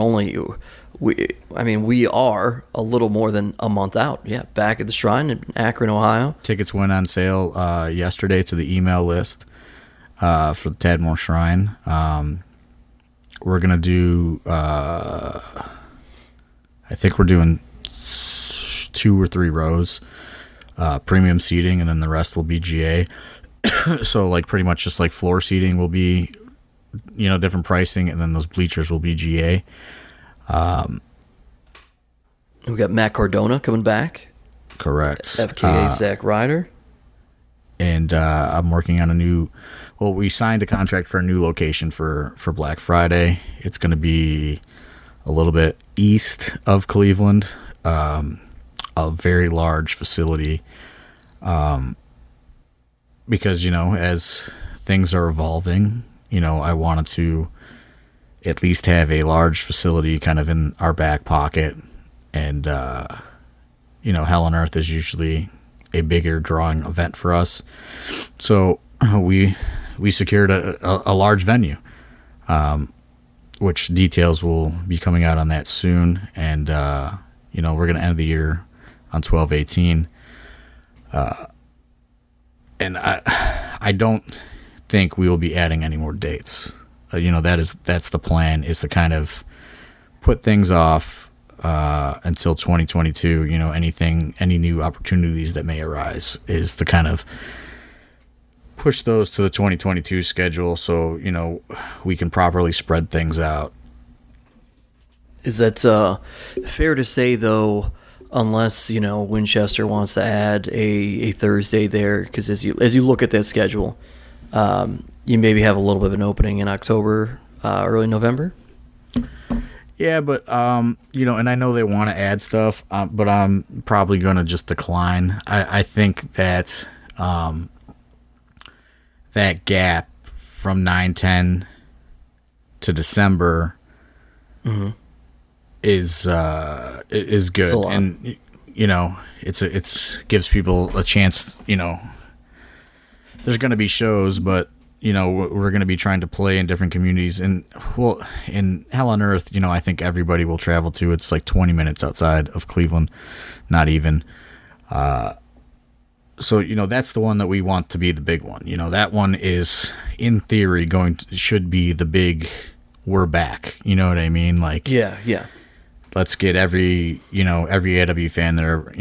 are a little more than a month out. Yeah. Back at the Shrine in Akron, Ohio. Tickets went on sale yesterday to the email list. For the Tadmore Shrine. We're going to do, I think we're doing 2 or 3 rows, premium seating, and then the rest will be GA. So like pretty much just like floor seating will be, different pricing, and then those bleachers will be GA. We got Matt Cardona coming back. Correct. FKA Zack Ryder. And I'm working on we signed a contract for a new location for Black Friday. It's going to be a little bit east of Cleveland, a very large facility. Because, as things are evolving, I wanted to at least have a large facility kind of in our back pocket. And, Hell on Earth is usually a bigger drawing event for us. So we secured a large venue, which details will be coming out on that soon. And, we're going to end the year on 12/18. And I don't think we will be adding any more dates. That's the plan, is to kind of put things off until 2022. Any new opportunities that may arise is to kind of push those to the 2022 schedule, so we can properly spread things out. Is that fair to say, though? Unless Winchester wants to add a Thursday there, because as you look at that schedule, you maybe have a little bit of an opening in October, early November. Yeah, but and I know they want to add stuff, but I'm probably going to just decline. I think that that gap from 9/10 to December is good, and it's gives people a chance. There's going to be shows, but we're going to be trying to play in different communities, and in Hell on Earth, I think everybody will travel to. It's like 20 minutes outside of Cleveland, not even. So that's the one that we want to be the big one. That one is, in theory, should be the big. We're back. You know what I mean? Like, yeah. Let's get every AW fan there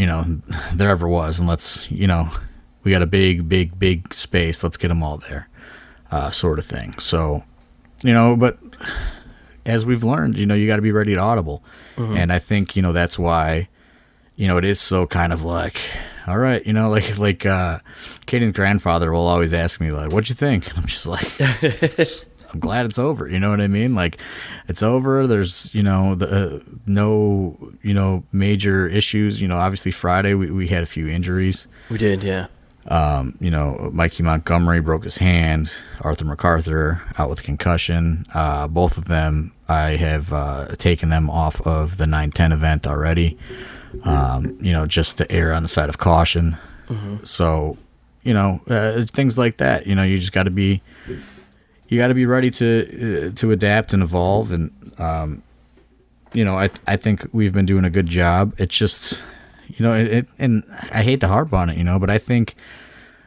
ever was, and let's we got a big space. Let's get them all there, sort of thing. So, but as we've learned, you got to be ready to audible, and I think that's why, it is so kind of like, all right, like Caden's grandfather will always ask me like, "What'd you think?" And I'm just like, I'm glad it's over. You know what I mean? Like, it's over. There's, no, major issues. Obviously Friday we had a few injuries. We did, yeah. Mikey Montgomery broke his hand. Arthur MacArthur out with a concussion. Both of them, I have taken them off of the 9/10 event already. Just to err on the side of caution. Mm-hmm. So, things like that. You just got to be ready to adapt and evolve. And I think we've been doing a good job. It's just, and I hate to harp on it, but I think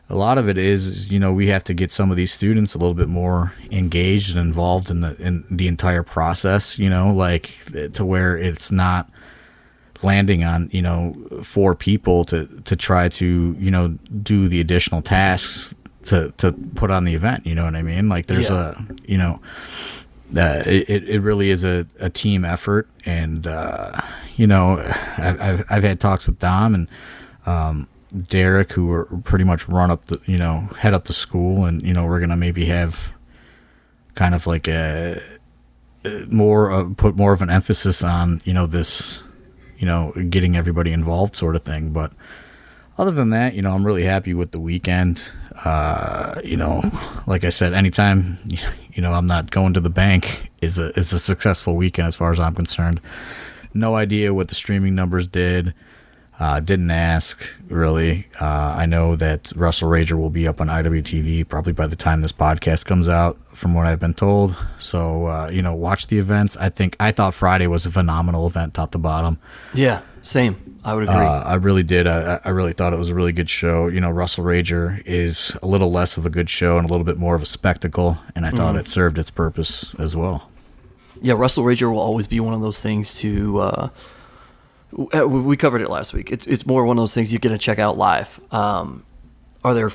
a lot of it is, we have to get some of these students a little bit more engaged and involved in the entire process, to where it's not landing on, 4 people to try to, do the additional tasks to put on the event. You know what I mean? Like there's it really is a team effort. And, I've had talks with Dom and, Derek, who are pretty much head up the school. And, we're going to maybe have kind of like put more of an emphasis on, this, getting everybody involved sort of thing. But other than that, I'm really happy with the weekend. Like I said, anytime, I'm not going to the bank is a successful weekend as far as I'm concerned. No idea what the streaming numbers did. Didn't ask, really. I know that Wrestlerager will be up on IWTV probably by the time this podcast comes out, from what I've been told. So, watch the events. I thought Friday was a phenomenal event, top to bottom. Yeah, same. I would agree. I really did. I really thought it was a really good show. Wrestlerager is a little less of a good show and a little bit more of a spectacle, and I thought it served its purpose as well. Yeah, Wrestlerager will always be one of those things to... we covered it last week. It's more one of those things you're going to check out live. Are there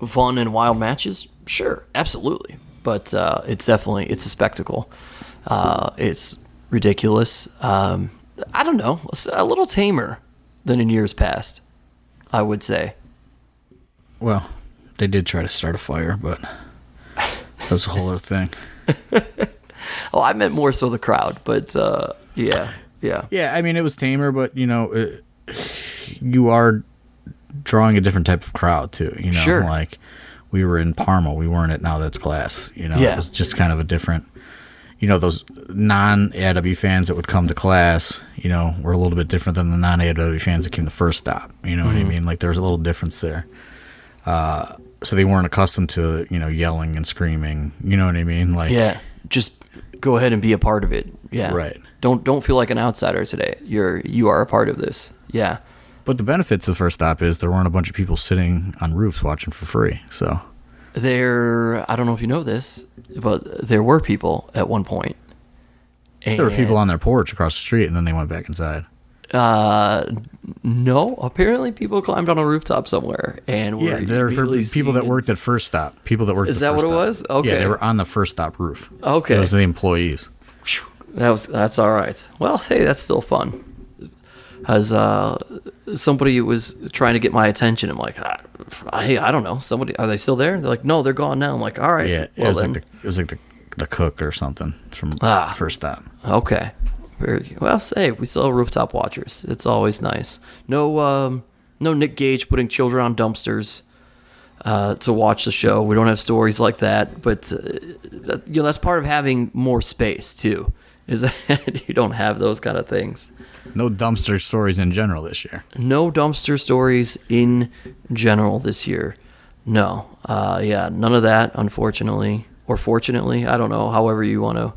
fun and wild matches? Sure, absolutely. But it's a spectacle. It's ridiculous. I don't know, a little tamer than in years past, I would say. Well, they did try to start a fire, but that was a whole other thing. Oh, I meant more so the crowd, but yeah. Yeah, I mean, it was tamer, but, you are drawing a different type of crowd, too. Sure. Like, we were in Parma. We weren't at Now That's Glass. Yeah. It was just kind of a different, those non-AIW fans that would come to Class, were a little bit different than the non-AIW fans that came to First Stop. You know what I mean? Like, there was a little difference there. So they weren't accustomed to, yelling and screaming. You know what I mean? Like, yeah, just go ahead and be a part of it. Yeah. Right. Don't feel like an outsider today. You are a part of this. Yeah. But the benefit to the First Stop is there weren't a bunch of people sitting on roofs watching for free. So I don't know if you know this, but there were people at one point. There were people on their porch across the street, and then they went back inside. No. Apparently, people climbed on a rooftop somewhere, and there were people that worked at First Stop. People that worked. Is that what it was? Okay. Yeah, they were on the First Stop roof. Okay. It was the employees. That's all right. Well, hey, that's still fun. As somebody was trying to get my attention, I'm like, hey, I don't know. Somebody, are they still there? They're like, no, they're gone now. I'm like, all right. Yeah, well, it was like the cook or something from First Stop. Okay. Very well. Hey, we still have rooftop watchers. It's always nice. No Nick Gage putting children on dumpsters to watch the show. We don't have stories like that, but that's part of having more space too. Is that you don't have those kind of things. No dumpster stories in general this year. No dumpster stories in general this year. No. None of that, unfortunately. Or fortunately. I don't know, however you want to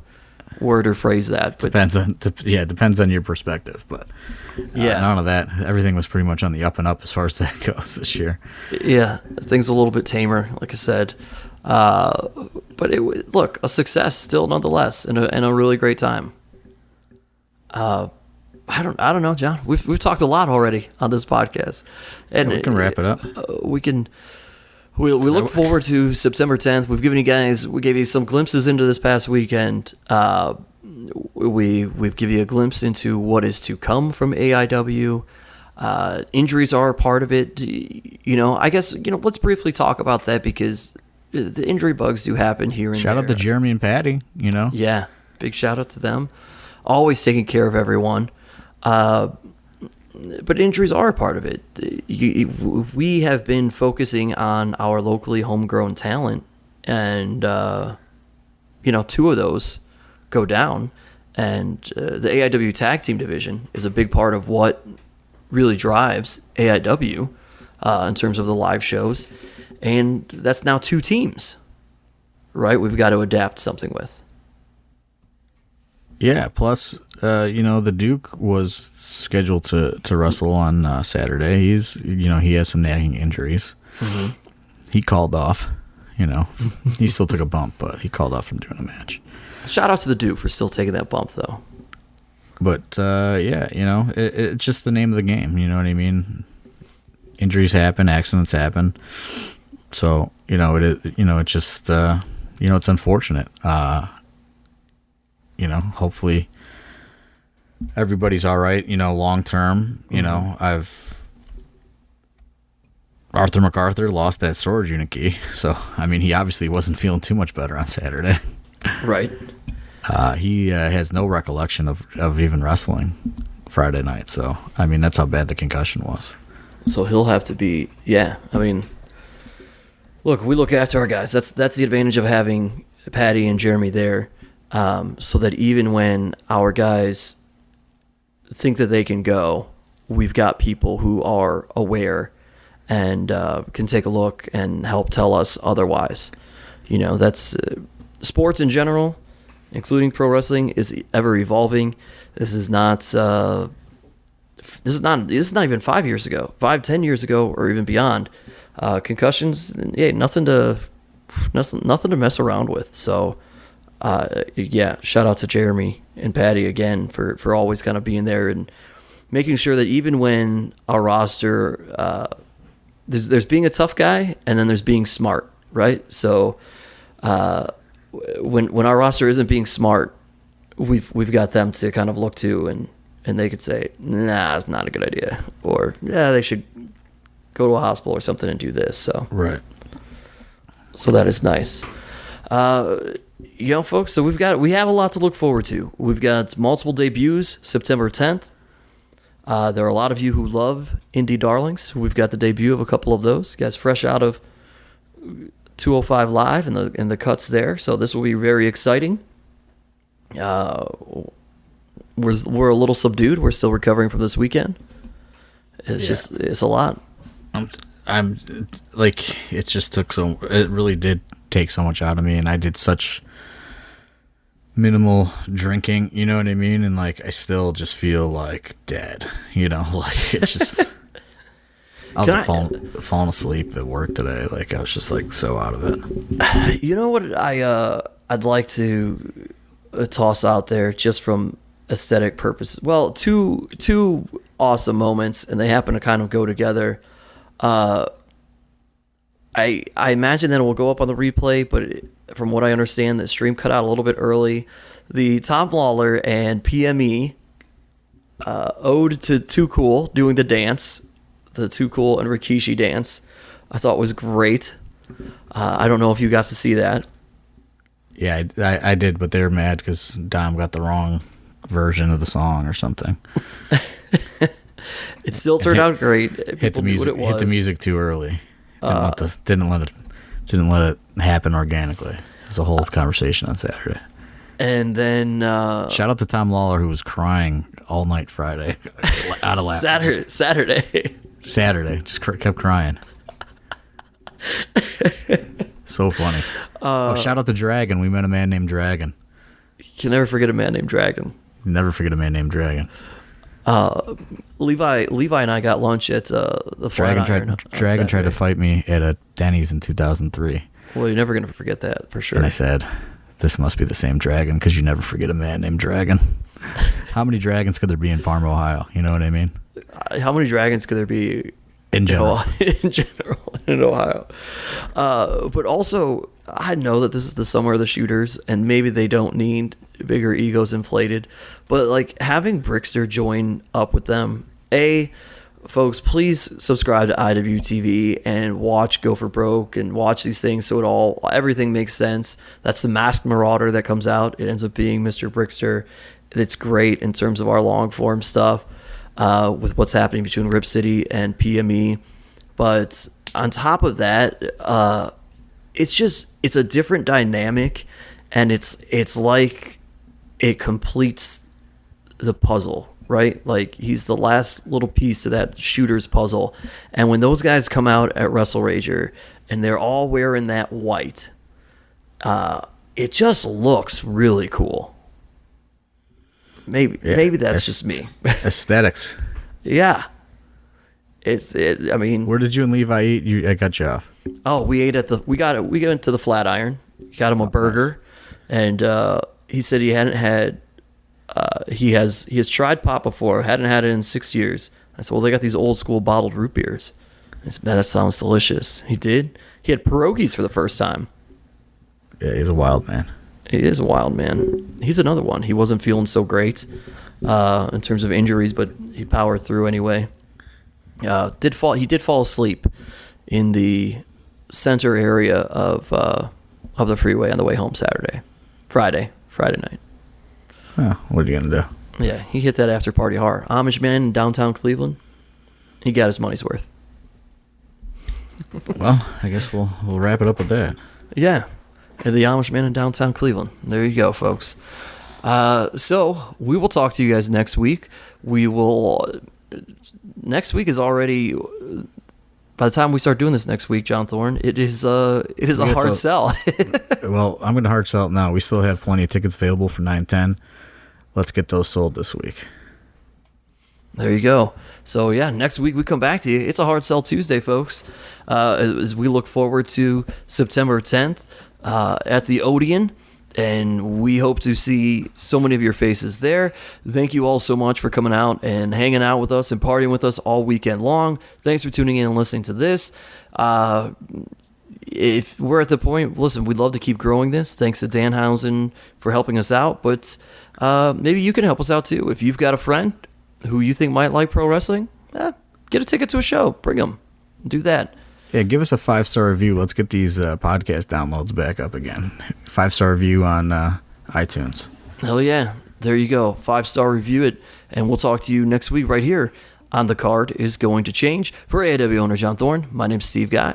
word or phrase that. But depends on your perspective. But none of that. Everything was pretty much on the up and up as far as that goes this year. Yeah, things a little bit tamer, like I said. But look, a success still nonetheless, and a really great time. I don't know, John. We've talked a lot already on this podcast, and we can wrap it up. We look forward to September 10th. We gave you some glimpses into this past weekend. We've given you a glimpse into what is to come from AIW. Injuries are a part of it. I guess let's briefly talk about that because the injury bugs do happen here and there. Shout out to Jeremy and Patty, Yeah, big shout out to them. Always taking care of everyone. but injuries are a part of it. We have been focusing on our locally homegrown talent, and two of those go down, and the AIW tag team division is a big part of what really drives AIW in terms of the live shows, and that's now 2 teams, right? We've got to adapt something with. Yeah, plus, the Duke was scheduled to wrestle on Saturday. He has some nagging injuries. Mm-hmm. He called off. He still took a bump, but he called off from doing a match. Shout out to the Duke for still taking that bump, though. But it's just the name of the game. You know what I mean? Injuries happen, accidents happen. So it's just it's unfortunate. Hopefully everybody's all right, long term. Arthur MacArthur lost that storage unit key. So, he obviously wasn't feeling too much better on Saturday. Right. He has no recollection of even wrestling Friday night. So, that's how bad the concussion was. So he'll have to be, look, we look after our guys. That's the advantage of having Patty and Jeremy there. So that even when our guys think that they can go, we've got people who are aware and can take a look and help tell us otherwise. That's sports in general, including pro wrestling, is ever evolving. This is not even 5 years ago, 10 years ago, or even beyond. Concussions, nothing to mess around with. So. Shout out to Jeremy and Patty again for always kind of being there and making sure that even when our roster, there's being a tough guy and then there's being smart, right? So when our roster isn't being smart, we've got them to kind of look to and they could say, nah, it's not a good idea, or yeah, they should go to a hospital or something and do this. So right. So that is nice. Folks, so we have a lot to look forward to. We've got multiple debuts September 10th. There are a lot of you who love indie darlings. We've got the debut of a couple of those guys fresh out of 205 Live and the cuts there. So this will be very exciting. We're a little subdued. We're still recovering from this weekend. It's a lot. I'm like, it really did take so much out of me, and I did such minimal drinking, you know what I mean? And like, I still just feel like dead, like it's just, I was falling asleep at work today. Like I was just like so out of it. You know what I'd like to toss out there just from aesthetic purposes. Well, two awesome moments, and they happen to kind of go together. I imagine that it will go up on the replay, but from what I understand, the stream cut out a little bit early. The Tom Lawler and PME ode to Too Cool doing the dance, the Too Cool and Rikishi dance, I thought was great. I don't know if you got to see that. Yeah, I did, but they were mad because Dom got the wrong version of the song or something. It still turned out great. Hit the music too early. Didn't let it happen organically. It's a whole conversation on Saturday. And then shout out to Tom Lawler, who was crying all night Friday out of laughter. Saturday just kept crying. So funny. Shout out to Dragon. We met a man named Dragon. You can never forget a man named Dragon. Never forget a man named Dragon. Levi and I got lunch at the Flatiron. Dragon tried to fight me at a Denny's in 2003. Well, you're never going to forget that, for sure. And I said, this must be the same Dragon, because you never forget a man named Dragon. How many dragons could there be in Parma, Ohio? You know what I mean? How many dragons could there be in general in Ohio? But also, I know that this is the summer of the shooters, and maybe they don't need bigger egos inflated, but like having Brickster join up with them. Folks, please subscribe to IWTV and watch Go for Broke and watch these things so everything makes sense. That's the Masked Marauder that comes out. It ends up being Mr. Brickster. It's great in terms of our long form stuff. with what's happening between Rip City and PME. But on top of that, it's a different dynamic, and it's like it completes the puzzle, right? Like he's the last little piece to that shooter's puzzle. And when those guys come out at Wrestlerager and they're all wearing that white, it just looks really cool. Maybe that's just me. Aesthetics. Yeah. I mean, where did you and Levi eat? I cut you off. Oh, we went to the Flatiron. Got him a burger, nice. And he said he hadn't had. He has tried pop before, hadn't had it in 6 years. I said, well, they got these old school bottled root beers. I said, man, that sounds delicious. He did. He had pierogies for the first time. Yeah, he's a wild man. He is a wild man. He's another one. He wasn't feeling so great in terms of injuries, but he powered through anyway. He did fall asleep in the center area of the freeway on the way home Friday night. Oh, what are you gonna do? Yeah, he hit that after party hard. Amish man in downtown Cleveland. He got his money's worth. Well, I guess we'll wrap it up with that. Yeah, and the Amish man in downtown Cleveland. There you go, folks. So we will talk to you guys next week. Next week is already. By the time we start doing this next week, John Thorne, it is a hard sell. Well, I'm going to hard sell it now. We still have plenty of tickets available for 9/10. Let's get those sold this week. There you go. So yeah, next week we come back to you. It's a hard sell Tuesday, folks. As we look forward to September 10th at the Odeon. And we hope to see so many of your faces there. Thank you all so much for coming out and hanging out with us and partying with us all weekend long. Thanks for tuning in and listening to this. If we're at the point, listen, we'd love to keep growing this. Thanks to Danhausen for helping us out. But maybe you can help us out too. If you've got a friend who you think might like pro wrestling, get a ticket to a show. Bring them. Do that. Yeah, give us a 5-star review. Let's get these podcast downloads back up again. 5-star review on iTunes. Hell yeah. There you go. 5-star review it. And we'll talk to you next week right here on The Card Is Going to Change. For AIW owner John Thorne, my name's Steve Guy.